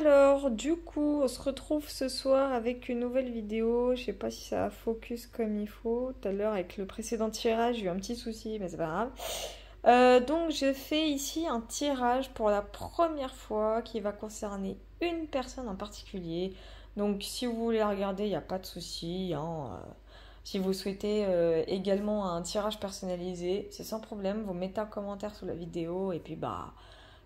Alors, du coup, on se retrouve ce soir avec une nouvelle vidéo. Je sais pas si ça va focus comme il faut. Tout à l'heure, avec le précédent tirage, j'ai eu un petit souci, mais c'est pas grave. Donc, je fais ici un tirage pour la première fois qui va concerner une personne en particulier. Donc, si vous voulez la regarder, il n'y a pas de souci, hein. Si vous souhaitez également un tirage personnalisé, c'est sans problème. Vous mettez un commentaire sous la vidéo et puis bah.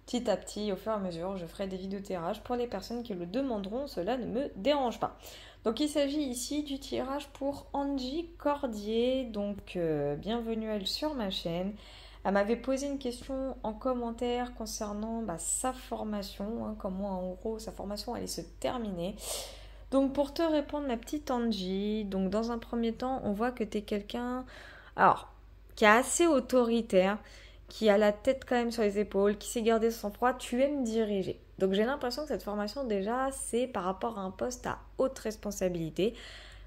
Petit à petit, au fur et à mesure, je ferai des vidéos tirage pour les personnes qui le demanderont, cela ne me dérange pas. Donc il s'agit ici du tirage pour Angie Cordier, donc bienvenue elle sur ma chaîne. Elle m'avait posé une question en commentaire concernant sa formation, hein, comment en gros sa formation allait se terminer. Donc pour te répondre ma petite Angie, donc dans un premier temps on voit que tu es quelqu'un qui est assez autoritaire, qui a la tête quand même sur les épaules, qui sait garder son sang-froid, tu aimes diriger. Donc j'ai l'impression que cette formation déjà c'est par rapport à un poste à haute responsabilité,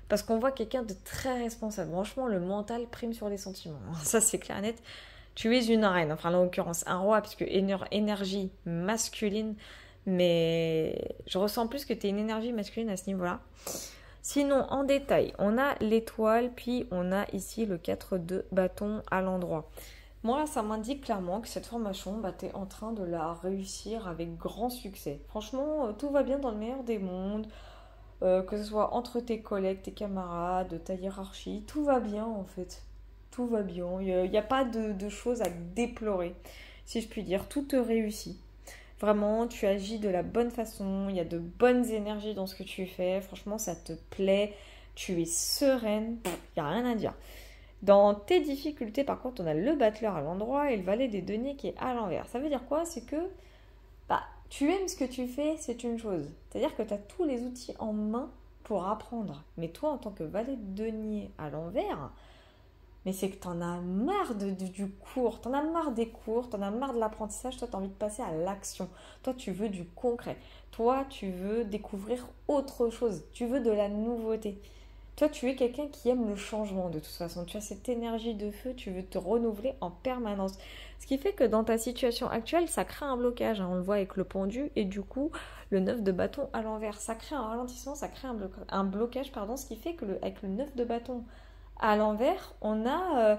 parce qu'on voit quelqu'un de très responsable. Franchement le mental prime sur les sentiments, ça c'est clair et net. Tu es une reine, enfin en l'occurrence un roi, puisque énergie masculine, mais je ressens plus que tu es une énergie masculine à ce niveau-là. Sinon, en détail, on a l'étoile, puis on a ici le 4 de bâton à l'endroit. Moi, ça m'indique clairement que cette formation, tu es en train de la réussir avec grand succès. Franchement, tout va bien dans le meilleur des mondes, que ce soit entre tes collègues, tes camarades, ta hiérarchie, tout va bien en fait. Tout va bien, il n'y a pas de choses à déplorer, si je puis dire, tout te réussit. Vraiment, tu agis de la bonne façon, il y a de bonnes énergies dans ce que tu fais, franchement, ça te plaît, tu es sereine, il n'y a rien à dire. Dans tes difficultés, par contre, on a le battleur à l'endroit et le valet des deniers qui est à l'envers. Ça veut dire quoi? C'est que tu aimes ce que tu fais, c'est une chose. C'est-à-dire que tu as tous les outils en main pour apprendre. Mais toi, en tant que valet de deniers à l'envers, mais c'est que t'en as marre du cours, t'en as marre des cours, t'en as marre de l'apprentissage, toi t'as envie de passer à l'action. Toi tu veux du concret, toi tu veux découvrir autre chose, tu veux de la nouveauté. Toi tu es quelqu'un qui aime le changement de toute façon, tu as cette énergie de feu, tu veux te renouveler en permanence. Ce qui fait que dans ta situation actuelle, ça crée un blocage, hein. On le voit avec le pendu et du coup le 9 de bâton à l'envers. Ça crée un ralentissement, ça crée un blocage, ce qui fait que avec le 9 de bâton à l'envers, on a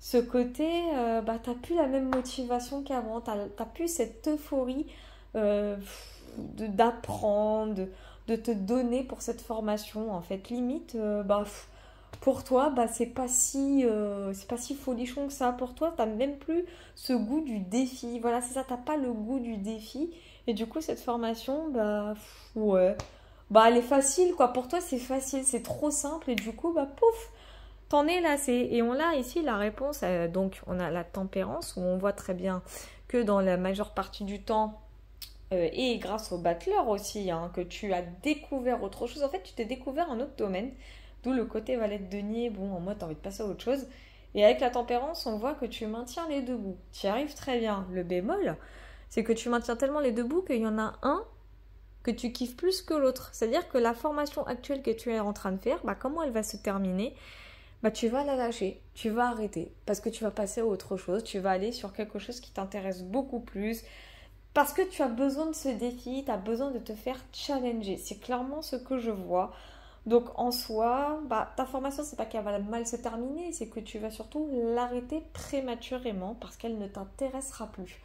ce côté, t'as plus la même motivation qu'avant, t'as plus cette euphorie d'apprendre, de te donner pour cette formation. En fait, limite, pour toi, c'est pas si folichon que ça. Pour toi, t'as même plus ce goût du défi. Voilà, c'est ça, t'as pas le goût du défi. Et du coup, cette formation, ouais. Elle est facile, quoi. Pour toi, c'est facile, c'est trop simple. Et du coup, pouf, t'en es lassé. Et on a ici la réponse, donc on a la tempérance, où on voit très bien que dans la majeure partie du temps, et grâce au battleur aussi, hein, que tu as découvert autre chose. En fait, tu t'es découvert un autre domaine, d'où le côté valet de denier, en mode t'as envie de passer à autre chose. Et avec la tempérance, on voit que tu maintiens les deux bouts. Tu y arrives très bien. Le bémol, c'est que tu maintiens tellement les deux bouts qu'il y en a un que tu kiffes plus que l'autre. C'est-à-dire que la formation actuelle que tu es en train de faire, comment elle va se terminer? Tu vas la lâcher, tu vas arrêter, parce que tu vas passer à autre chose, tu vas aller sur quelque chose qui t'intéresse beaucoup plus, parce que tu as besoin de ce défi, tu as besoin de te faire challenger. C'est clairement ce que je vois. Donc en soi, ta formation, c'est pas qu'elle va mal se terminer, c'est que tu vas surtout l'arrêter prématurément parce qu'elle ne t'intéressera plus.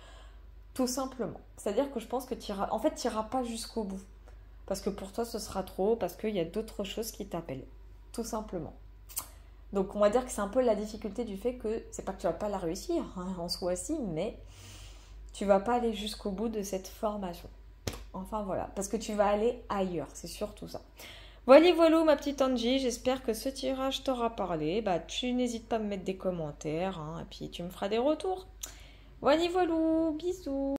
Tout simplement. C'est-à-dire que je pense que tu iras pas jusqu'au bout. Parce que pour toi, ce sera trop, parce qu'il y a d'autres choses qui t'appellent. Tout simplement. Donc on va dire que c'est un peu la difficulté du fait que c'est pas que tu vas pas la réussir, hein, en soi si, mais tu vas pas aller jusqu'au bout de cette formation. Enfin voilà, parce que tu vas aller ailleurs, c'est surtout ça. Voilà ma petite Angie, j'espère que ce tirage t'aura parlé. Tu n'hésites pas à me mettre des commentaires, hein, et puis tu me feras des retours. Voilà, bisous.